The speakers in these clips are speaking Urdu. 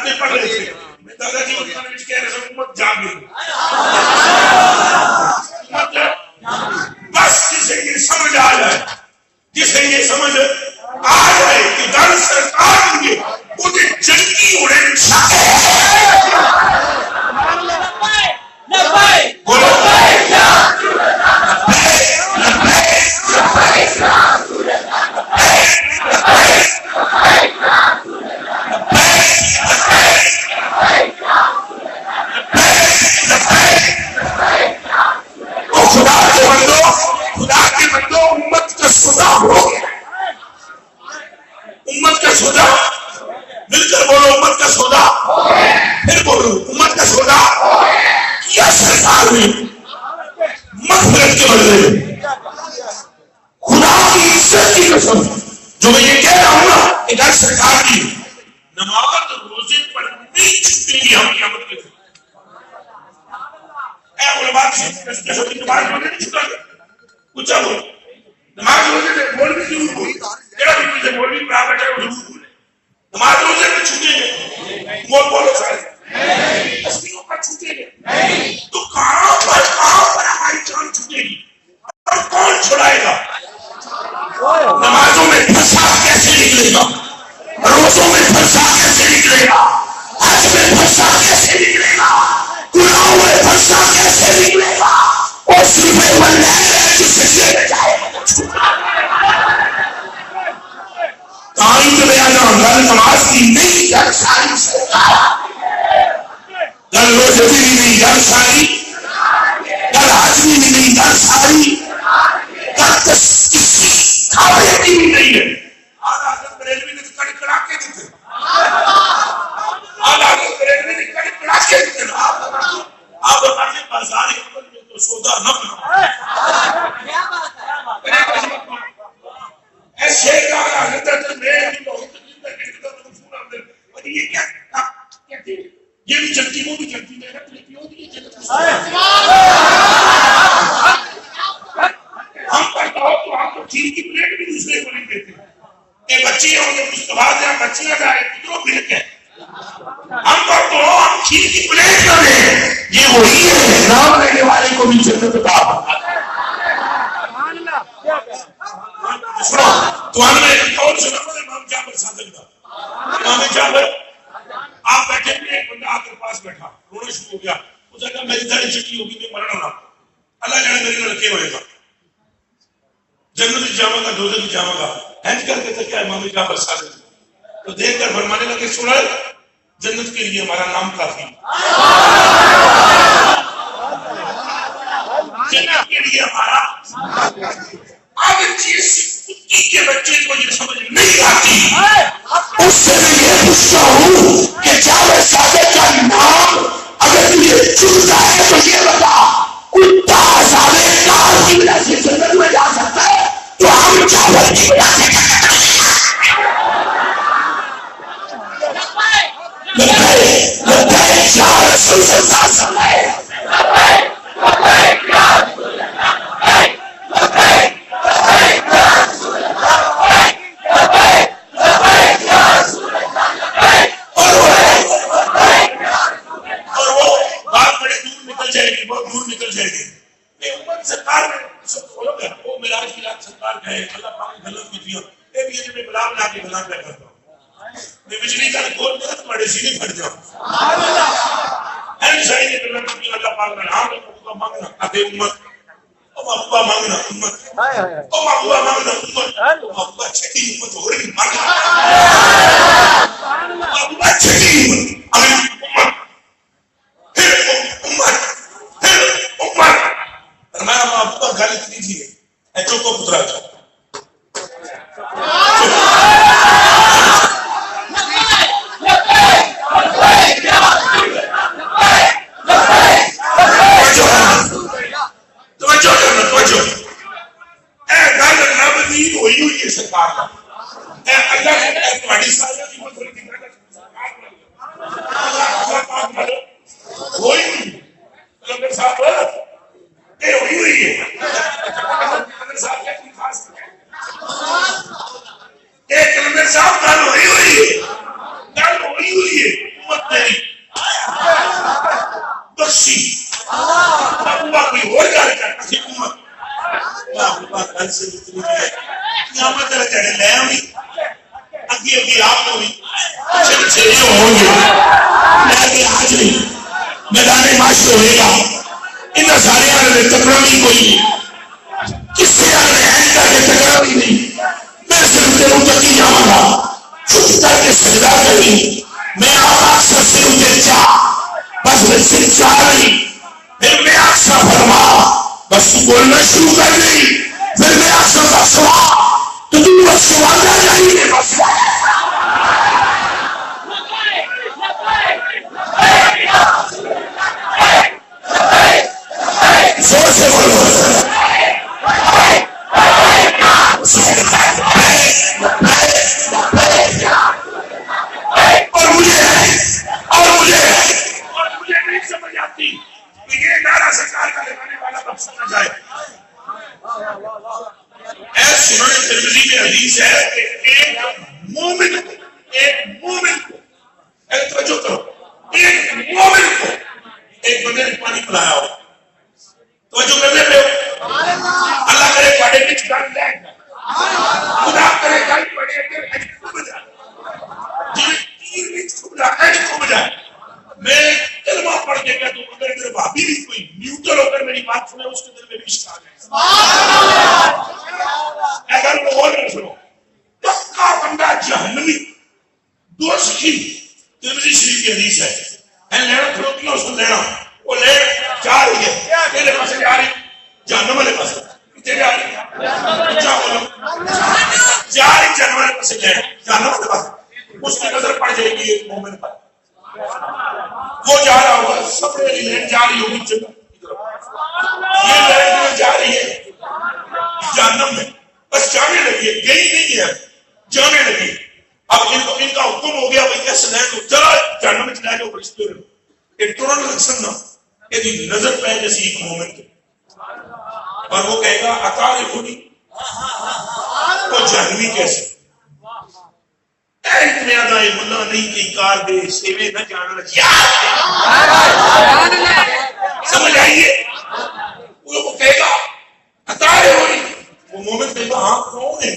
کتابیں پڑھ رہے تھے میں دادا جی انہوں نے کہہ رہے امت جاگے بس جسے یہ سمجھ آ جائے کہ در سرکار ہوئے وہ جنگی اڑے امت کا سودا مل کر بولو امت کا سودا پھر بولو امت کا سودا کیا سرکار نے مغفرت کے بدلے خدا کی عزت کی قسم جو میں یہ کہہ رہا ہوں نا کہ در سرکار کی نماز روزے پر نہیں چھٹے گی ہم قیامت کے دن اے علماء کی نماز روزے نہیں چھٹا گے کچھ بولو نماز روزے میں بول بھی ضرور بولے جڑا بھی مجھے بول بھی پڑھا بیٹھا ہے وہ ضرور بولے نماز روزے میں چھوٹے گے مول بولو سارے تسبیحوں پر چھوٹے گے تو کہاں پر ہماری جان چھوٹے گی اور کون چھڑائے گا نمازوں میں پھنسا کیسے نکلے گا روزوں میں پھنسا کیسے نکلے گا حج میں پھنسا کیسے نکلے گا گناہوں میں پھنسا کیسے نکلے گا اور صرف بندہ جسے لے جائے تعلیم بیانہ گل نماز کی نہیں گل ساری سرکار گل روزے کی نہیں گل ساری گل حج کی نہیں گل ساری گل کسی کھانے کی بھی نہیں ہے آدھا حضرت بریلوی نے کڑکڑا کے دیتے آدھا حضرت بریلوی نے کڑکڑا کے دیتے آپ بتاتے بازار حکمت میں تو سودا نہ بناؤ ایسے کہا حضرت میں بھی بہت یہ کیا کہتے ہیں یہ بھی جلدی وہ بھی جلدی میں ہم کرتا ہو تو ہم تو چین کی پلیٹ بھی دوسرے کو نہیں دیتے کہ بچے ہوں گے مصطفیٰ جہاں بچیاں جائے کتنوں پلیٹ ہے ہم کرتا ہو ہم چین کی پلیٹ نہ دیں یہ وہی ہے نام لینے والے کو بھی جنت عطا تو ہم نے ایک اور سنا امام جابر صادق کا امام جابر آپ بیٹھے ہوئے ایک بندہ آپ کے پاس بیٹھا رونا شروع ہو گیا اس نے کہا میری داڑھی چٹی ہوگی میں مرنا نہ اللہ جانے میرے لڑکے ہوئے گا جنت جامع کا دوزخ جامع کا ہینج کر کے تھا کیا امام جابر صادق تو دیکھ کر فرمانے لگے سنا جنت کے لیے ہمارا نام کافی جنت کے لیے ہمارا اگر چیز کتی کے بچے کو یہ سمجھ نہیں آتی اس سے میں یہ پوچھتا ہوں کہ جابر صادق کا نام اگر تجھے چنتا ہے تو یہ بتا کتا عذاب کار کی وجہ سے جنت میں جا سکتا ہے تو ہم جابر کی وجہ سے لبیک یا رسول اللہ صلی اللہ علیہ وسلم لبیک یا رسول اللہ لبیک بہت دور نکل جائے گی کہ امت سرکار میں سب کھولو گا وہ معراج کی رات سرکار کہے اللہ پاک نے غلط کی دیا اے بھی یہ میں بلا بلا کے بلا کر کرتا ہوں میں بجلی کا کھول دے تو بڑے سینے پھٹ جاؤں سبحان اللہ اے شاہی نے بلا کی اللہ پاک نے نام کو مانگنا ابے امت او محبوبہ مانگنا امت او محبوبہ مانگنا امت او محبوبہ چھٹی امت ہو رہی مانگنا محبوبہ چھٹی امت پھر امت فرمایا محبوبہ گل اتنی تھی ہے چوکو پترا ہوئی ہوئی ہے سرکار کا اللہ نے تمہاری سازہ کی مدد ہوئی ہوئی صاحب یہ ہوئی ہوئی ہے امت میری بخشی ابا کوئی اور گل کرتا سی امت گل سے اتنی ہے قیامت تیرے چڑھے لے آئی اگے اگے آپ ہوئی پیچھے پیچھے یہ ہوں گے لے کے آج نہیں میدان معاشر ہوئے گا ان سارے آنے تکڑا بھی کوئی نہیں کسی آنے اینڈا کے تکڑا بھی نہیں میں صرف تیروں تکی جاؤں گا چھٹ کر کے سجدہ کری میں آقا سے اجھے چاہ بس میں سے چاہ رہی پھر میں آقا فرما بس تو بولنا شروع کر دی پھر میں آقا کا سوا تو تو بس سوالا نہیں ہے بس زور سے بولو اور مجھے نہیں سمجھ آتی کہ یہ نعرہ سرکار کا لگانے والا بخشا نہ جائے. اے سنن ترمذی میں حدیث ہے کہ ایک مومن کو ایک توجہ کرو ایک مومن کو ایک بندے نے پانی پلایا ہو توجہ کرنے پہ اللہ کرے پڑے بچ گل لے خدا کرے گل پڑے کہ اج کھب جائے جی تیر وچ کھب جائے اج کھب جائے. میں کلمہ پڑھ کے کہتا ہوں اگر میرے بھابی بھی کوئی نیوٹرل ہو کر میری بات سنے اس کے دل میں بھی عشق آ جائے. اگر وہ اور نہ سنو پکا بندہ جہنمی دوزخی ترمذی شریف کی حدیث ہے لینا کھڑوتیوں اس کو لینا وہ لے جا رہی ہے پہلے پاسے جا رہی جہنم والے پاسے کتنے جا رہی ہے کیا بولو جا رہی جہنم والے پاسے لینا جہنم والے پاسے اس کی نظر پڑ جائے گی ایک مومن پر وہ جا رہا ہوگا سب میری لینڈ جا رہی ہوگی جنت یہ لینڈ جا رہی ہے جہنم میں بس جانے لگی ہے گئی نہیں ہے جانے لگی. اب ان کا حکم ہو گیا بھائی ایسے لینڈ کو چلا جہنم میں چلا جاؤ فرشتے ایک ٹورن لکسن کہ نظر پہ جیسی ایک مومن کے اور وہ کہے گا اکار خودی وہ جہنمی کیسے اتنے آدھائے ملا نہیں کہ انکار دے سیوے نہ جانا سمجھ آئیے وہ کہے گا اکار خودی وہ مومن کہے گا ہاں کون ہے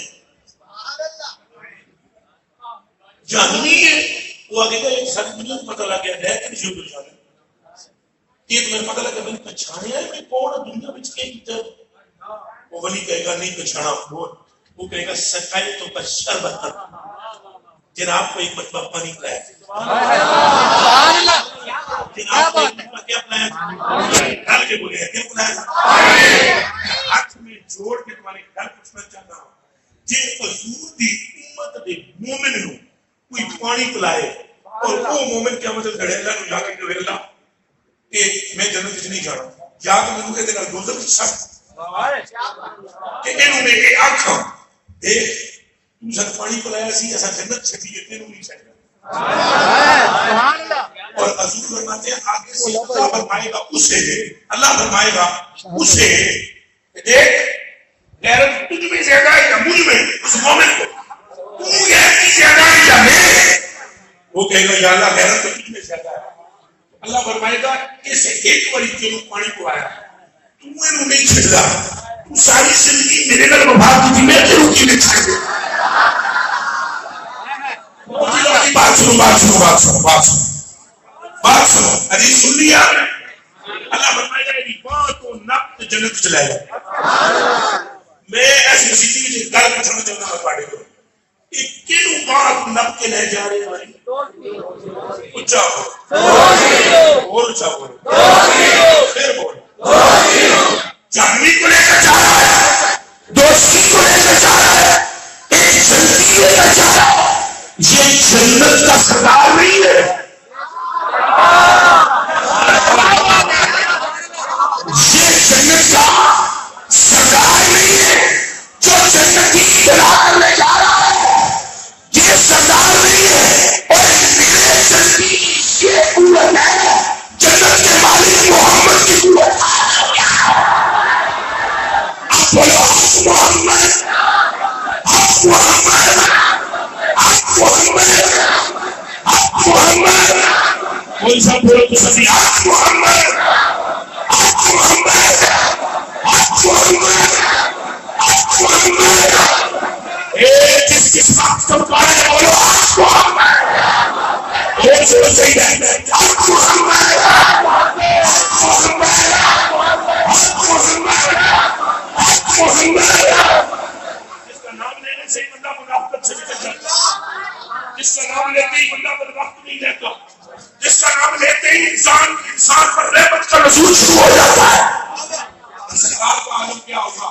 جہنمی ہے وہ آگے گا ایک ساتھ دنیا کو پتہ لگ گیا ہے کہ نہیں جو جانے یہ تمہیں پتہ لگا میں پچھانے ہے میں کون دنیا میں چکے گی تب وہ ولی کہے گا نہیں پچھانا وہ کہے گا سکائی تو پر شربت جناب کو ایک مرتبہ پانی پلایا جناب کو ایک مرتبہ کیا پلایا ڈال کے بولے ہیں کیا پلایا ہاتھ میں جوڑ کے تمہارے گھر پوچھنا چاہتا ہوں جی حضور دی امت دے مومن نو کوئی پانی پلائے اور وہ مومن کیا مطلب گھڑے اللہ نو جا کے کہ اللہ کہ میں جنت چ نہیں جانا یا کہ میں نے کہا دوزخ چ کہ اینو میں اے آکھاں دیکھ تو سن پانی پلایا سی ایسا جنت چھٹی ہے تینوں نہیں چاہیے سبحان اللہ. اور حضور فرماتے ہیں آگے سے اللہ فرمائے گا اسے اللہ فرمائے گا اسے دیکھ غیرت تجھ میں زیادہ ہے یا مجھ میں اس مومن کو تو غیرت کی زیادہ ہے یا میں وہ کہے گا یا اللہ غیرت تو تجھ میں زیادہ ہے. اللہ فرمائے گا اسے ایک باری تینوں پانی کو آیا تو انہوں نہیں چھڑا تو ساری زندگی میرے نال وفا کی تھی میں تیروں کی نہیں چھڑ دے بات سنو حدیث سن لیا اللہ فرمائے گا یہ بات و نبت جنت چلائے گا. میں ایسی مسیحی میں گل پوچھنا چاہتا ہوں پاڑے کو یہ کیوں بات نبت کے لے جا رہے ہیں اچھا بول اچھا بول پھر بول جہنمی کو لے کر جا رہا ہے دوستی کو لے کر جا رہا ہے ایک جنتی لے کر جا رہا ہے. یہ جنت کا سردار نہیں ہے یہ جنت کا سردار نہیں ہے جو جنتی بلا کر لے جا رہا ہے یہ سردار نہیں ہے اور میرے جنتی یہ قوت ہے جنت کے مالک کوئی سب بولو تو سبھی حق محمد، حق محمد، حق محمد، حق محمد۔ جس کس وقت کو پڑھے بولو حق محمد، اور سنو صحیح ہے حق محمد، حق محمد، حق محمد، حق محمد۔ جس کا نام لینے سے ہی بندہ منافقت سے نکل جاتا ہے، جس کا نام لیتے ہی بندہ بدبخت نہیں رہتا، جس کا نام لیتے ہی انسان پر رحمت کا نزول شروع ہو جاتا ہے۔ سرکار کا عالم کیا ہوگا؟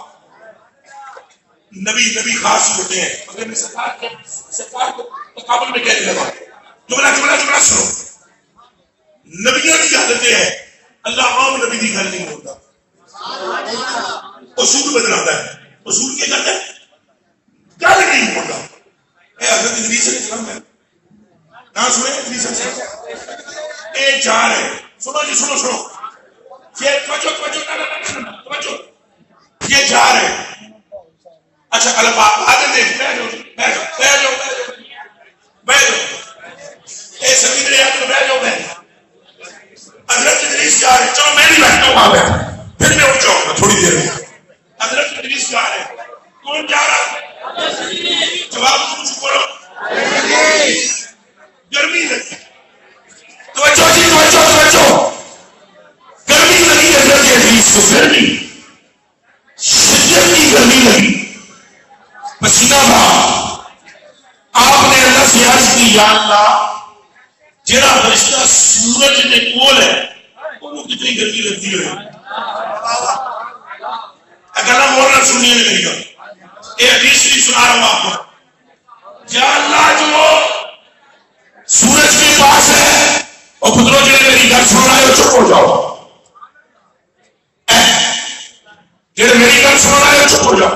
نبی خاص ہوتے ہیں، مگر میں سرکار کو تقابل میں کہنے لگا جملہ سنو۔ نبیوں کی حالتیں ہیں، اللہ عام نبی کی گل نہیں ہوتا، اصول بدلاتا ہے۔ اصول کیا کرتا ہے؟ گل نہیں ہوتا۔ اے حضرت ادریس علیہ السلام ہے نہ سنے؟ ادریس علیہ السلام اے جا رہے، سنو جی سنو یہ توجہ یہ جا رہے۔ اچھا اللہ آدھے دیکھ بیٹھ جاؤ اے سبھی میرے یاد میں بیٹھ جاؤ۔ حضرت ادریس جا رہے، چلو میں نہیں بیٹھتا ہوں وہاں پہ، پھر میں اٹھ جاؤں گا تھوڑی دیر میں۔ حضرت ادریس جا رہے، کون جا رہا؟ جواب کچھ بولو۔ گرمی لگی، توجہ جی توجہ، گرمی لگی حضرت ادریس کو، گرمی شدت کی گرمی لگی، پسینہ بہا۔ آپ نے اللہ سے عرض کی یا اللہ جڑا فرشتہ سورج کے کول ہے انہوں کتنی گرمی لگتی ہے۔ گلا مور نہ سنیے میری گل، یہ حدیث بھی سنا رہا ہوں آپ کو۔ یا اللہ جو سورج کے پاس ہے اور پتروں جڑے میری گل سن رہے ہو چپ ہو جاؤ، جڑے میری گل سن رہے ہو چپ ہو جاؤ۔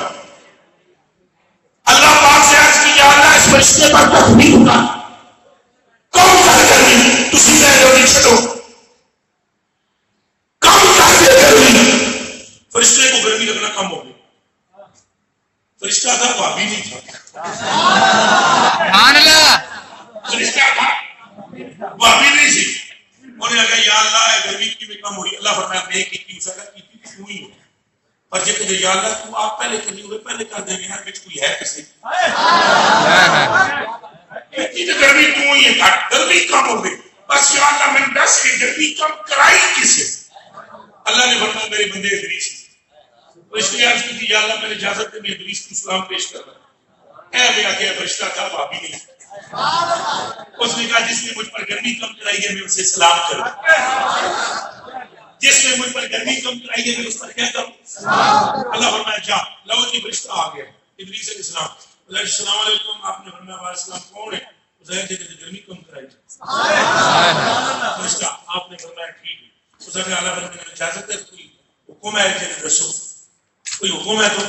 اللہ پاک سے عرض کی یا اللہ اس فرشتے پر تخمین ہونا کم کر گرمی، تسی میں نہیں چھٹو کم کر دے گرمی۔ فرشتے کو گرمی لگنا کم ہو گئی۔ فرشتہ تھا بھابی نہیں تھا، سبحان اللہ، فرشتہ تھا بھابی نہیں تھی۔ انہوں نے کہا یا اللہ گرمی کی بھی کم ہوئی۔ اللہ فرمایا میں کی اسے کی کیوں ہی ہو، پر جب کہ یا اللہ تو آپ پہلے کرنی ہوئے پہلے کر دیں گے، ہر بچ کوئی ہے کسی گرمی کیوں ہی ہے، گرمی کم ہو گئی، بس یا اللہ میں نے 10 کی گرمی کم کرائی کسے؟ اللہ نے فرمایا میرے بندے ادریس، اس لیے عرض کی تھی یا اللہ میں نے اجازت دے میں ادریس کو سلام پیش کر رہا۔ اے میرا کیا فرشتہ تھا بھابی نہیں۔ اس نے کہا جس نے مجھ پر گرمی کم کرائی ہے میں اسے سلام کروں، جس نے مجھ پر گرمی کم کرائی ہے میں اس پر کیا کروں؟ اللہ فرمایا جا، لو جی فرشتہ آ گیا ادریس علیہ السلام۔ السلام علیکم، آپ نے فرمایا علیہ السلام کون ہے؟ ظاہر ہے کہ گرمی کم کرائی فرشتہ، آپ نے فرمایا ٹھیک ہے۔ اس نے اللہ فرمایا اجازت ہے کوئی حکم ہے کہ دسو، کوئی حکم ہے تو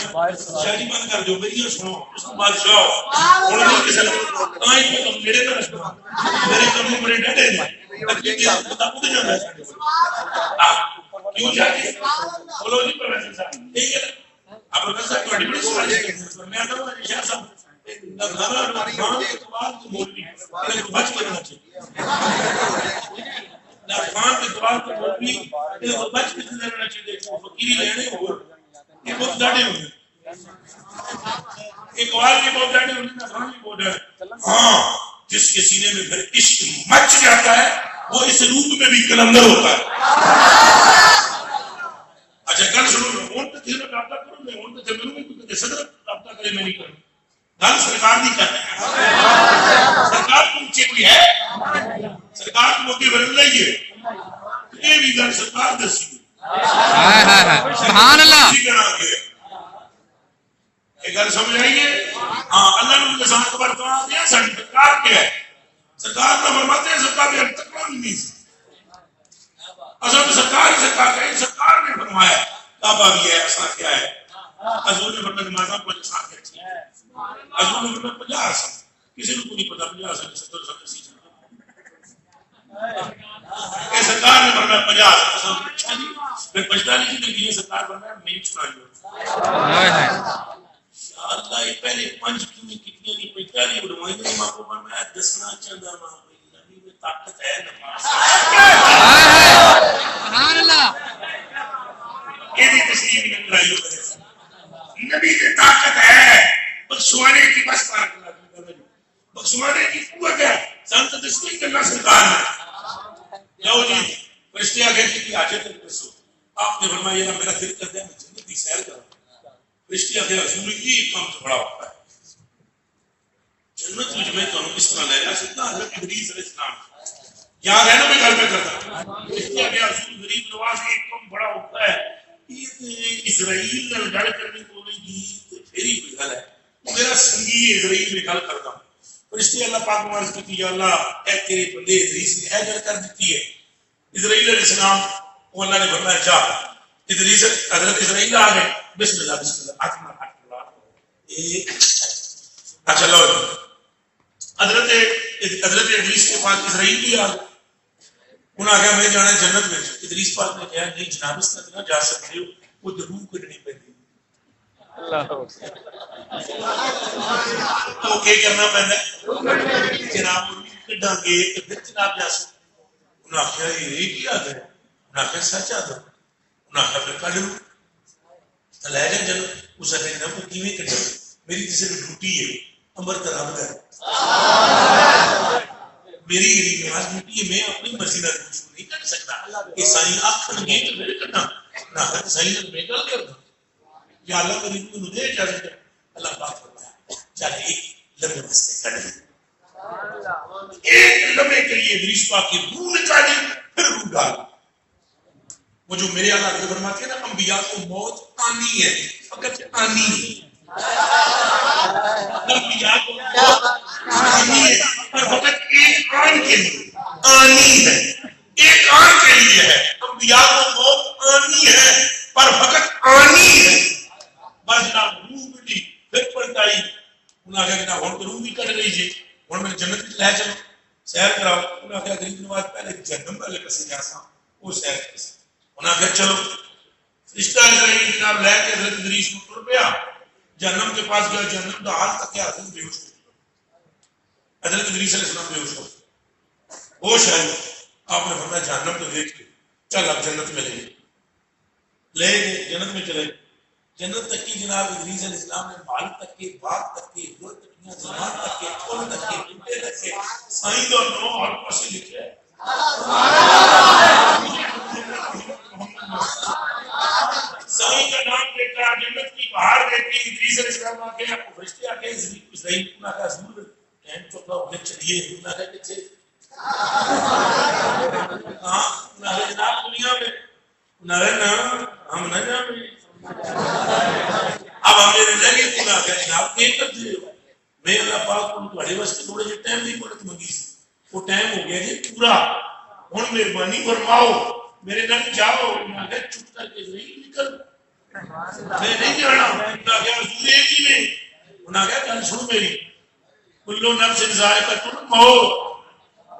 شاہی بند کر دو، میری سنو، اس کو بادشاہ ہو نہیں کسی آئی میں تم میرے پر رکھنا، میرے کموں بڑے ڈٹے ہیں تقریب کے بتا پوچھ جانا ہے کیوں جاتی بولو جی پروفیسر صاحب ٹھیک ہے اب پروفیسر صاحب بڑی بڑی سوال ہے میں آتا ہوں شاہ صاحب خان کے بعد مولوی انہیں کو بچ کے رہنا چاہیے، خان کے بعد مولوی انہیں کو بچ کے رہنا چاہیے، فقیری لینے ہو یہ بہت ڈاڑے ہوئے اقبال کی بہت ڈاڑے ہوئے نفران کی بہت ڈاڑے۔ ہاں جس کے سینے میں پھر عشق مچ جاتا ہے وہ اس روپ میں بھی کلندر ہوتا ہے۔ اچھا گل سنو، ہوں تو تھے رابطہ کروں میں، ہوں تو تھے ملوں گی کیونکہ صدر رابطہ کرے میں نہیں کروں، گل سرکار نہیں کرنا، سرکار کو نیچے کوئی ہے، سرکار کو موقع بدل رہی ہے، یہ بھی گل سرکار دسی سبحان اللہ۔ یہ گل سمجھ آئیے؟ ہاں اللہ نے انسان کو برتنا دیا، ساری سرکار کیا ہے؟ سرکار کا فرماتے ہیں سرکار بھی تک نہیں سی اصل تو سرکار ہی سرکار ہے، سرکار نے فرمایا کعبہ بھی ہے، ایسا کیا ہے، حضور نے فرمایا نمازاں کو انسان کہتی ہے، حضور نے فرمایا 50 آسان، کسی کو نہیں پتا 50 آسان 70 آسان سی چلتا اے سرکار نے فرمایا 50 آسان اچھا نہیں میں 45 کی دل سرکار فرمایا نہیں چھڑائیے اللہ یہ پہلے 5 کیوں کتنی نہیں 45 اڑوائیں گے ماں کو فرمایا دسنا چاہتا ماں نبی میں طاقت ہے نماز حال میں. لو جی فرشتے آگے کی حاجت ہے پرسو. آپ نے فرمایا یہ میرا دل کر دیا میں جنت کی سیر کروں. فرشتے آگے رسول یہ کام تو بڑا ہوتا ہے. جنت مجھ میں تو اس طرح لے جا سکتا حضرت ادریس علیہ السلام یاد ہے نا میں گھر میں کرتا فرشتے آگے رسول غریب نواز ایک کام بڑا ہوتا ہے. اسرائیل کا گل کرنے کو نہیں دی پھر ہی کوئی گل ہے. میرا سنگی اسرائیل میں گل کرتا ہوں. فرشتے اللہ پاک کو عرض کی یا اللہ اے تیرے بندے ادریس نے اے گل کر دیتی ہے. اسرائیل علیہ السلام کو اللہ نے فرمایا جا. ادریس حضرت اسرائیل آ گئے. بسم اللہ بسم اللہ آتما اچھا لو حضرت ادریس کے پاس اسرائیل بھی آ گئے. انہوں نے کہا میں جانا جنت میں. ادریس پاک نے کہا نہیں جناب اس طرح نہ جا سکتے ہو وہ ضرور کٹنی پڑتی. تو کیا کرنا پہنا جناب کڈا گے پھر جناب جا سکتے. انہوں نے آخیا یہ کیا ہے. انہوں نے آخیا سچ آ دو. انہوں نے آخیا پھر کڈ لو لے جائیں جنت. اس نے کہا وہ کیویں کڈا میری کسی بھی ڈیوٹی ہے امر رب کا میری نماز ڈیوٹی ہے. میں اپنی مرضی نال کچھ نہیں کر سکتا. کہ سائیں آخر گے تو پھر کرنا نہ سائیں نال میں گل کرنا یا اللہ میری کو دے اجازت. اللہ پاک فرمایا چل ایک لمحے واسطے کڈ لے. ایک لمحے کے لیے ادریس پاک کی روح نکالی پھر روح ڈال. وہ جو میرے اللہ کے فرماتے ہیں نا انبیاء کو موت آنی ہے فقط آنی ہے. انبیاء کو موت آنی ہے پر فقط ایک آن کے لیے آنی ہے. ایک آن کے لیے ہے. انبیاء کو موت آنی ہے پر فقط آنی ہے. بس جناب روح مٹی پھر پلٹائی. انہوں نے کہا ہوں تو روح بھی کٹ رہی جی ہوں میں جنت لے چلو سیر کراؤ. انہوں نے کہا غریب نواز پہلے جہنم والے پاسے جا سا وہ سیر کر سا. انہوں نے کہا چلو فرشتہ اسرائیل جناب لے کے حضرت ادریس کو ٹر پیا. جہنم کے پاس گیا. جہنم کا حال تک کیا حضرت بے ہوش ہو. حضرت ادریس علیہ السلام بے ہوش ہو ہوش ہے. آپ نے فرمایا جہنم تو دیکھ کے چل اب جنت میں لے گئے. جنت میں چلے. جنت تک کی جناب ادریس علیہ السلام نے بال تک کے بات تک کے دو تکیاں زبان تک کے کھول تک کے ٹوٹے تک کے سائیں دو نو اور پاسے لکھے ہے. سائیں کا نام دیکھا جنت کی باہر دیکھی. ادریس علیہ السلام آ گئے. آپ کو فرشتے آ گئے. اسرائیل نے کہا حضور ٹائم چوکا ہونے چلیے. انہوں نے کہا پیچھے ہاں جناب دنیا میں ہم نہ جانے اب ہم میرے لگے پورا کہ جناب کیا کرتے ہو. میں اللہ پاک کو تھوڑے واسطے تھوڑے جے ٹائم دی مدد منگی سی. وہ ٹائم ہو گیا جی پورا. ہن مہربانی فرماؤ میرے نال جاؤ. میں کہ چپ کر کے نہیں نکل میں نہیں جانا. میں کہ حضور ایک ہی میں. انہاں کہا گل سن میری کلو نفس ذائقۃ الموت.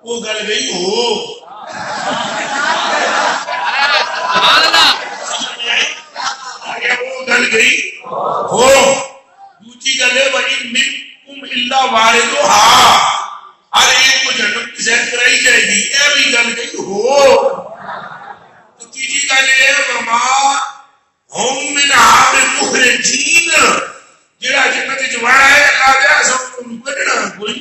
وہ گل گئی ہو وہ گل گئی ہو. دوسری گل ہے وَإِن مِّنكُمْ إِلَّا وَارِدُهَا. ہر ایک کو جنت کی سیر کرائی جائے گی. یہ بھی گل گئی ہو. تیسری گل ہے وَمَا هُمْ مِنْهَا بِمُخْرَجِينَ. جڑا جنت وچ وڑا ہے اللہ دے سب کو کڈنا کوئی.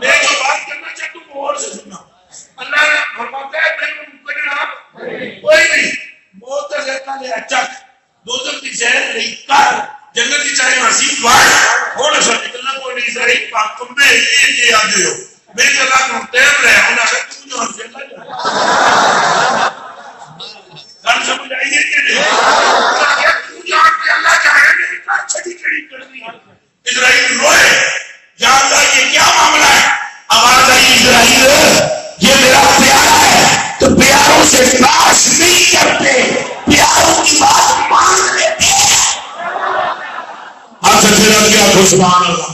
میں جو بات کرنا چاہتا ہوں اور سے سننا. اللہ نے فرماتا ہے میں کڈنا کوئی نہیں. موت سے پہلے اچک دوزخ کی سیر نہیں کر. جنت کی چاہے نصیب وار ہونا سب نکلنا کوئی نہیں. اسرائیل پاک تم نے یہ آدھے ہو میں کہ اللہ کو ٹائم رہے. انہوں نے تم جو ہم سے اللہ جائے گل سمجھ آئیے کہ نہیں. تم جان کے اللہ چاہے نہیں کر چھٹی کڑی کرنی. اسرائیل روئے یا اللہ یہ کیا معاملہ ہے. آواز آئی اسرائیل یہ میرا پیارا ہے تو پیاروں سے ناش نہیں کرتے. پیاروں کی بات مان لیتے ہیں. آپ سے پھر آپ کو سبحان اللہ.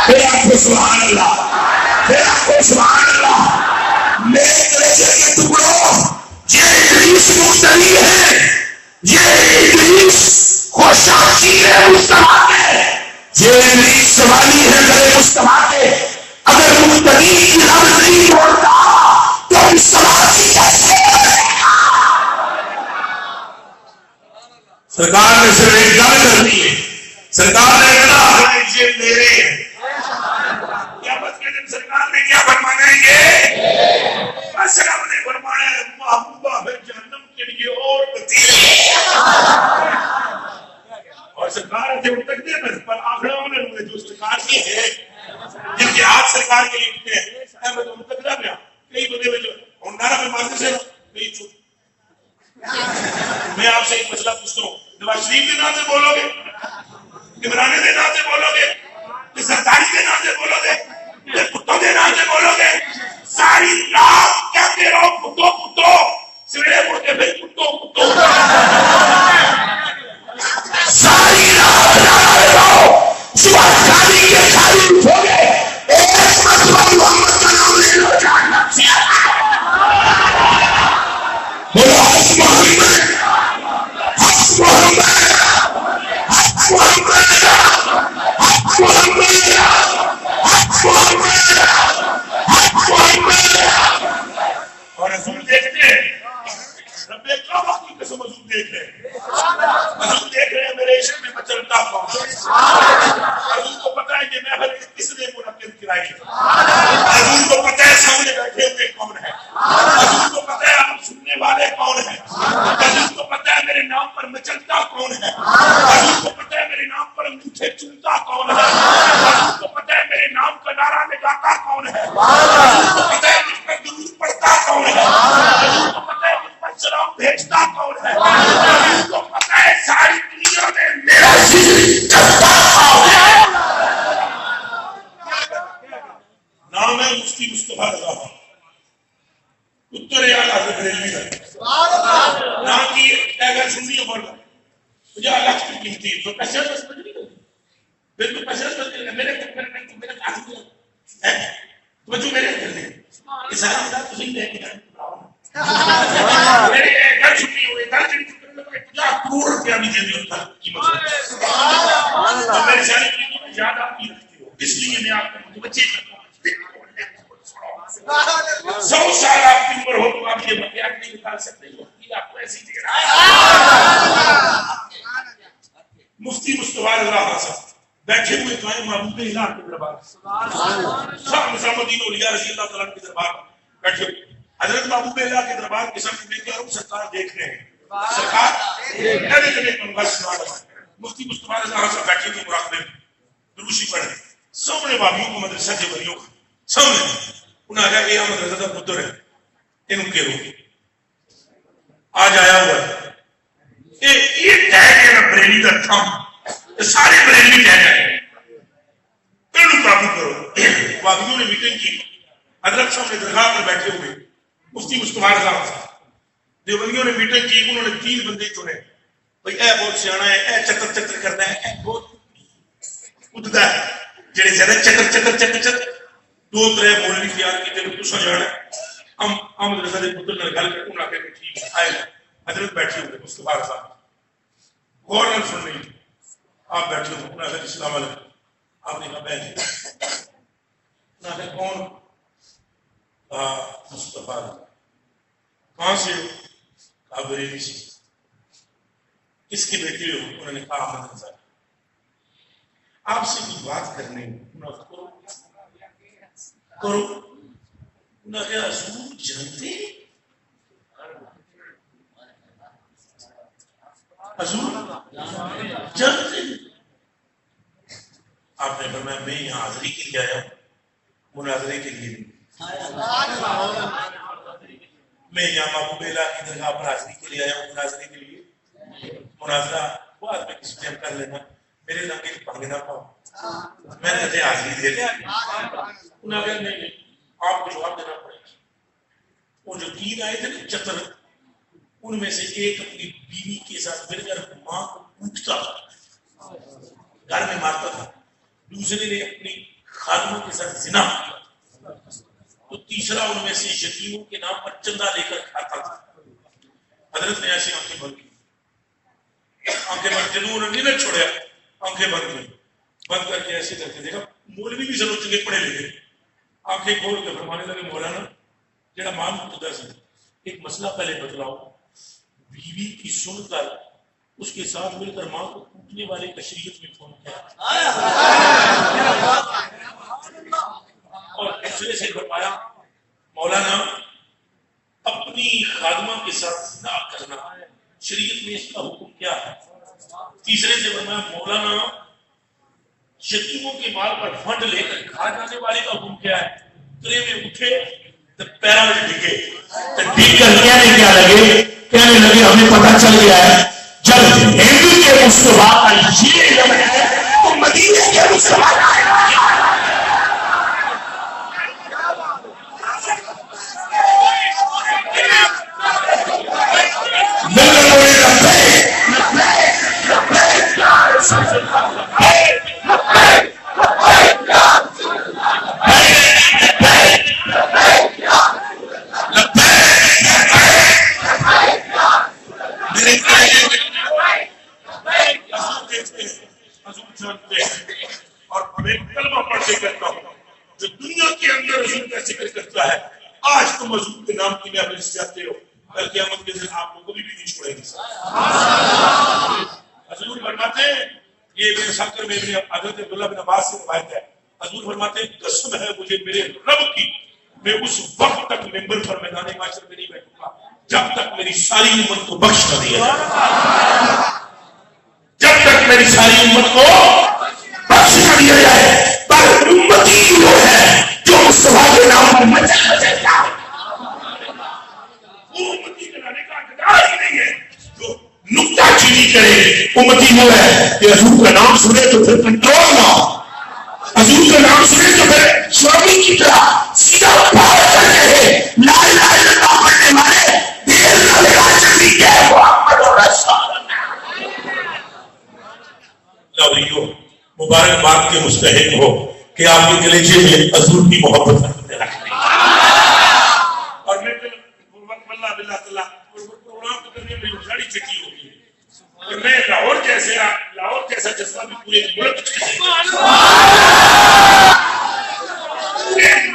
پھر آپ کو سبحان اللہ. پھر آپ کو سبحان اللہ. میرے کلیجے کے ٹکڑوں یہ ادریس مختلف ہے. یہ ادریس خوشاشی ہے مصطفیٰ کے. یہ ادریس سوالی ہے گلے مصطفیٰ کے. اگر مختلف کی لفظ نہیں بولتا تو ہم سوالی کیسے بولے گا. سرکار نے صرف ایک گل کرنی ہے. سرکار نے کہا یہ میرے ہیں. سرکار کے لیے اٹھتے ہیں میں تو متقدہ پہ کئی بندے میں جو نعرہ پہ مانتے سے نہیں چھوٹ. میں آپ سے ایک مسئلہ پوچھتا ہوں, نواز شریف کے نام سے بولو گے, عمران کے نام سے بولو گے, سرکاری کے نام سے بولو گے, کتوں کے نام سے بولو گے, ساری رات کہتے رہو کتوں کتوں, سویرے اٹھ کے پھر کتوں کتوں, ساری رات رہو, صبح خالی کے خالی اٹھو گے, ایک مرتبہ محمد کا نام لے لو جہنم سے بولو حق محمد حق محمد حق محمد حق محمد حق محمد. اور حضور دیکھتے ہیں رب کعبہ کی قسم, حضور دیکھ رہے ہیں, حضور دیکھ رہے ہیں میرے عشق میں مچلتا کون ہے, حضور کو پتا ہے کہ محفل کس نے منعقد کرائی ہے, حضور کو پتا ہے سامنے بیٹھے ہوئے کون ہے, حضور کو پتا ہے آپ سننے والے کون ہیں, حضور کو پتا ہے میرے نام پر مچلتا کون ہے, حضور کو پتا ہے میرے نام پر انگوٹھے چومتا کون ہے, حضور کو پتا ہے میرے نام کا نعرہ لگاتا کون ہے, حضور کو پتا ہے مجھ پر درود پڑھتا کون ہے, حضور کو پتا ہے مجھ پر سلام بھیجتا کون ہے, حضور کو پتا ہے ساری دنیا میں میرا ذکر کرتا کون ہے. نام ہے مفتی مصطفیٰ رضا خان, اتر اعلیٰ بریلوی ہے, نام کی اگر سننی ہے بڑھ مجھے اللہ کی قیمتی تو پیسے بس مجھے نہیں کرتی, بالکل پیسے بس میرے کافی ہے تو جو میرے کر دیں یہ سارا مدار تو صحیح ہے میرے گھر چھٹی ہوئے گھر چھٹی 50 کروڑ روپیہ بھی دے دیں قیمت تو میری ساری قیمتوں میں زیادہ آپ کی رکھتی ہو, اس لیے میں آپ کو متوجہ کرتا ہوں 100 سال آپ کی عمر ہو تو آپ یہ بقیات نہیں نکال سکتے, آپ کو ایسی دے رہا ہے. مفتی مصطفیٰ رضا خان صاحب بیٹھے ہوئے قائم محبوب الہ کے دربار, شاہ نظام الدین اولیاء رضی اللہ تعالیٰ کے دربار بیٹھے ہوئے, حضرت محبوب الہ کے دربار کے سامنے میں کیا ہوں, سرکار دیکھ رہے ہیں, سرکار مفتی مصطفیٰ رضا خان صاحب بیٹھے ہوئے مراقبے میں دروشی پڑھ رہے, سامنے بابیوں کو مدرسہ کے ولیوں کا سامنے انہیں آگیا کہ یہ مدرسہ کا پتر ہے, ان کے روح آج آیا ہوا ہے, یہ ٹیگ ہے نا بریلی کا تھم, سارے بریلی ٹیگ ہے, انہوں قابو کرو. بابیوں نے میٹنگ کی, حضرت صاحب نے درگاہ پر بیٹھے ہوئے مفتی مصطفیٰ رضا خان صاحب, دیوبندیوں نے میٹنگ کی, انہوں نے 3 بندے چنے, بھائی اے بہت سیانا ہے, اے چتر چتر کرنا ہے, اے بہت کدتا ہے, جڑے زیادہ چتر چتر چتر چتر 2-3 مولوی تیار کی تیرے کچھ ہو جانا ہے, ہم مدرسہ دے پتر نے گل کر انہوں نے کہا ٹھیک آئے. حضرت بیٹھے ہوئے مصطفیٰ رضا غور نہ سن رہی, آپ بیٹھے ہوئے, انہوں نے کہا السلام علیکم, آپ نے کہا بیٹھے, انہوں نے کہا کون, مصطفیٰ رضا, کہاں سے ہو, کہا بریلی سے, کس کے بیٹے ہو, انہوں نے کہا احمد رضا, آپ سے کوئی بات کرنے, انہوں نے کہا کرو, انہوں نے کہا حضور جانتے, حضور جانتے, آپ نے فرمایا میں یہاں حاضری کے لیے آیا ہوں, مناظرے کے لیے نہیں, میں یہاں محبوب الہ کی درگاہ پر حاضری کے لیے آیا ہوں, مناظرے کے لیے, مناظرہ بعد میں کسی ٹائم کر لینا, میرے لنگے کی پنگ نہ پاؤ, میں نے کہا حاضری دے دیا. انہوں نے کہا نہیں آپ کو جواب دینا پڑے گا. وہ جو 3 آئے تھے نا چتر, ان میں سے ایک اپنی بیوی کے ساتھ مل کر ماں کو کوٹتا تھا, گھر میں مارتا تھا, دوسرے نے اپنی خادموں کے ساتھ زنا کیا, تو تیسرا ان میں سے یتیموں کے نام پر چندہ لے کر کھاتا تھا. حضرت نے ایسی آنکھیں بند کی, آنکھیں بند جب انہوں نے نہیں چھوڑا, آنکھیں بند کی, بند کر کے ایسے کرتے دیکھا مولوی بھی ضرور چکے پڑھے لکھے, آنکھیں کھول کے فرمانے لگے مولانا جڑا مان خدا سے ایک مسئلہ پہلے بتلاؤ, بیوی کی سن کر اس کے ساتھ مل کر ماں کو کوٹنے والے کا شریعت میں کون کیا, اور دوسرے سے فرمایا مولانا اپنی خادمہ کے ساتھ زنا کرنا شریعت میں اس کا حکم کیا ہے. تیسرے سے فرمایا مولانا یتیموں کے مال پر فنڈ لے کر کھا جانے والے کا حکم کیا ہے؟ ترے میں اٹھے تو پیروں میں ڈگے تو ڈگ کر کہنے لگے ہمیں پتہ چل گیا ہے جب ہندو کے مصطفیٰ کا یہ علم ہے تو مدینے کے مصطفیٰ کا اور میں کلمہ پڑھ کے کہتا ہوں جو دنیا کے اندر حضور کا ذکر کرتا ہے آج تم حضور کے نام کی محفل سے جاتے ہو کل قیامت کے دن آپ کو کبھی بھی نہیں چھوڑیں گے. حضور فرماتے ہیں یہ میرے سکر میں حضرت عبداللہ بن عباس سے روایت ہے حضور فرماتے ہیں قسم ہے مجھے میرے رب کی میں اس وقت تک ممبر پر میدان معاشر میں نہیں بیٹھوں گا جب تک میری ساری امت کو بخش نہ دیا جائے جب تک میری ساری امت کو بخش نہ دیا جائے پر امتی وہ ہے جو مصطفیٰ کے نام کو مچل بچلتا ہے وہ امتی کرانے کا اقدار ہی نہیں ہے جو نکتہ چینی کرے. امتی وہ ہے کہ حضور کا نام سنے تو پھر کنٹرول نہ ہو حضور کا نام سنے تو پھر سوامی کی طرح سیدھا پار کر رہے لا الہ الا اللہ پڑھنے والے دیر نہ لگا چلی کہ محمد رسول اللہ مبارکباد کے مستحق ہو کہ آپ کے کلیجے میں حضور کی محبت رکھتے رکھتے اور میں اللہ باللہ تعالیٰ پروگرام کو کرنے میں ساڑی چکی ہوگی اور میں لاہور جیسا جذبہ بھی پورے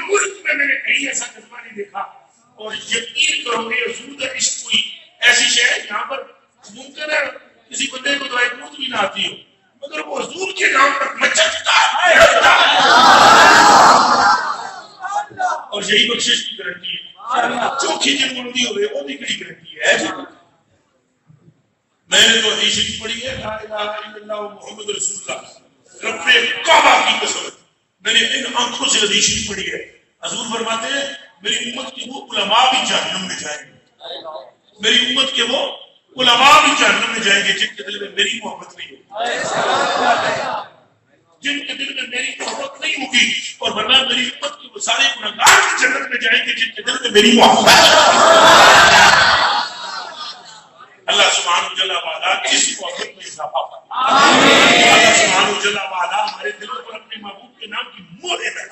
ملک میں نے کہیں ایسا جذبہ نہیں دیکھا اور یقین کرو گے حضور کا عشق کوئی ایسی شے ہے جہاں پر ممکن ہے کسی بندے کو دعائے موت بھی نہ آتی ہو مگر وہ حضور کے نام پر مچلتا ہے اور یہی بخشش کی گارنٹی ہے چوکھی جن مندی ہوئے وہ بھی کڑی گارنٹی ہے. میں نے تو حدیث پڑھی ہے لا الہ الا اللہ محمد رسول اللہ رب کعبہ کی قسم میں نے ان آنکھوں سے حدیث پڑھی ہے. حضور فرماتے ہیں میری امت کے وہ علماء بھی جہنم میں جائیں گے میری امت کے وہ علماء بھی جہنم میں جائیں گے جن کے دل میں میری محبت نہیں ہوگی جن کے دل میں میری محبت نہیں ہوگی اور ورنہ میری امت کے وہ سارے گنہگار بھی جنت میں جائیں گے جن کے دل میں میری محبت. اللہ سبحانہ جل وعلا اس محبت میں اضافہ فرمائے. اللہ سبحانہ جل وعلا ہمارے دلوں پر اپنے محبوب کے نام کی مہر لگائے.